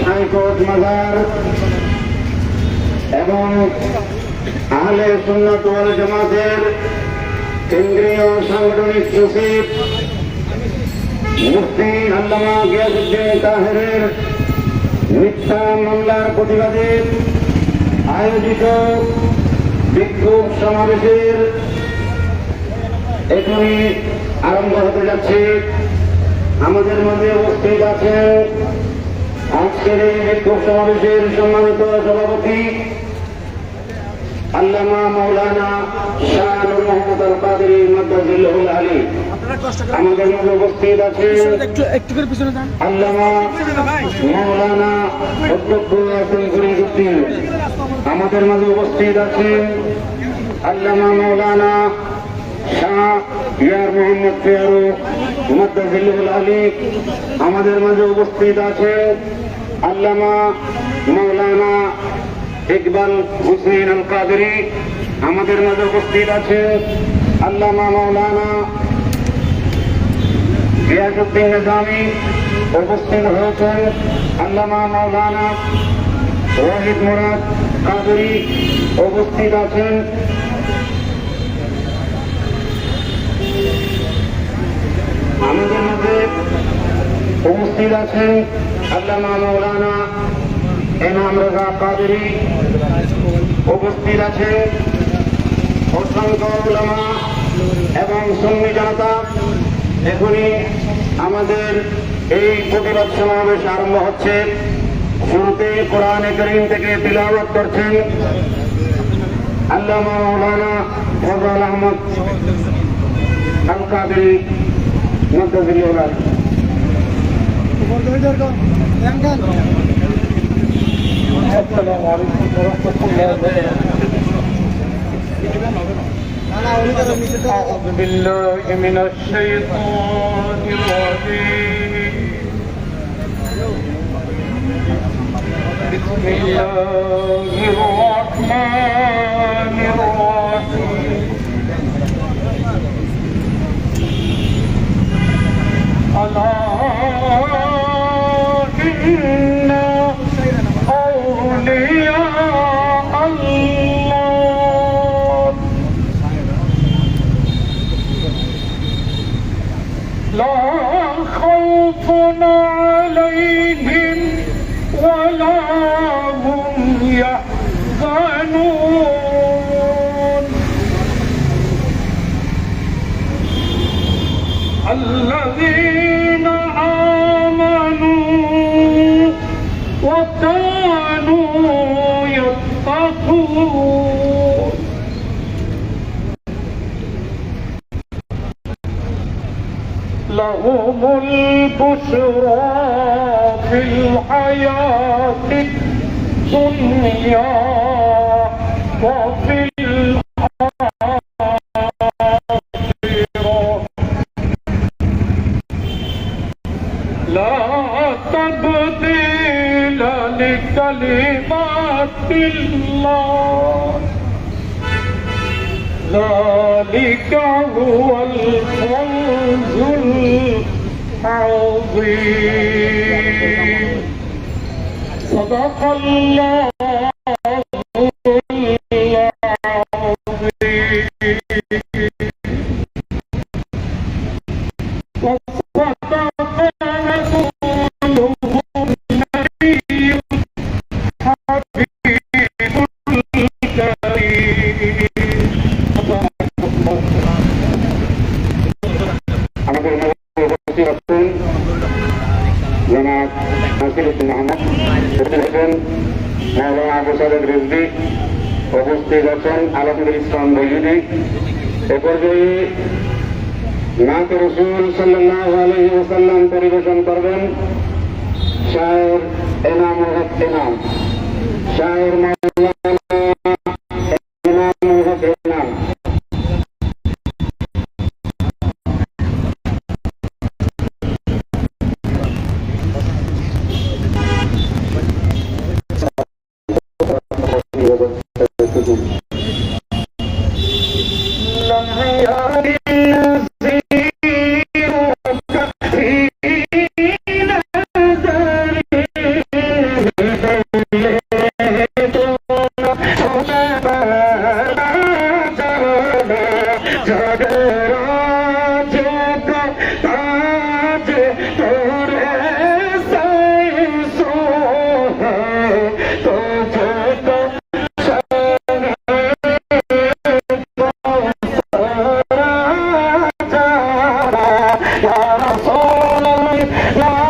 High court মাজার এবং আহলে সুন্নাত ওয়াল জামাতের কেন্দ্রীয় সাংগঠনিক সচিব মুফতি আল্লামা গিয়াসউদ্দিন তাহেরের মিথ্যা মামলার প্রতিবাদে আয়োজিত বিক্ষোভ সমাবেশের এখনই আরম্ভ হতে যাচ্ছে। আমাদের মধ্যে উপস্থিত আছেন আজকের এই বিক্ষোভ সমাবেশের সম্মানিত সভাপতি আল্লামা মাওলানা শাহ নূর মোহাম্মদ আল কাদেরী মাদ্দাজিল্লাহুল আলী। আমাদের মধ্যে উপস্থিত আছেন আল্লামা মাওলানা অধ্যক্ষ আব্দুল ফরিদউদ্দিন। আমাদের মাঝে উপস্থিত আছেন আল্লামা মাওলানা শাহ ইয়ার মোহাম্মদ ফিয়ারুক মাদ্দাজিল্লাহুল আলী। আমাদের মাঝে উপস্থিত আছেন আল্লামা মাওলানা ইকবাল হুসেন আল কাদেরী। আমাদের মাঝে উপস্থিত আছেন আল্লামা মাওলানা গিয়াসউদ্দিন নিজামী। উপস্থিত হয়েছেন আল্লামা মাওলানা ওয়াহিদ মুরাদ কাদেরী। উপস্থিত আছেন আমাদের মধ্যে উপস্থিত আছেন আল্লামা মাওলানা ইমাম রাজা কাদেরী। উপস্থিত আছেন অসংখ্য উলামা এবং সুন্নি জনতা। এখনই আমাদের এই প্রতিবাদ সমাবেশ আরম্ভ হচ্ছে। শুরুতে কোরআনে কারীম থেকে তিলাওয়াত করছেন আল্লামা মাওলানা ফজল আহমদ আল কাদেরী মাদ্দাজিল্লাহুল আলী। السلام عليكم ورحمة الله وبركاته. أعوذ بالله من الشيطان الرجيم. بسم الله الرحمن الرحيم. ألا إن أولياء الله لا خوف عليهم ولا هم يحزنون الذين آمنوا وكانوا يتقون لهم البشرى في الحياة الدنيا وفي الآخرة لا تبديل لكلمات الله ذلك هو الفوز العظيم. صدق الله العظيم. وصدق رسوله النبي حبيب الكريم. আমাদের উপস্থিত আছেন জনাব নাসিরউদ্দিন আহমদ, উপস্থিত আছেন মাওলানা আবু সাদেক রিজভী, উপস্থিত আছেন আলমগীর ইসলাম বৈজুদী। এ পর্যায়ে নাত রাসূল সাল্লাল্লাহু আলাইহি ওয়াসাল্লাম পরিবেশন করবেন শায়ের এনামুল হক ইমাম। শায়ের মাওলানা এনামুল হক ইমাম। রাসূলুল্লাহ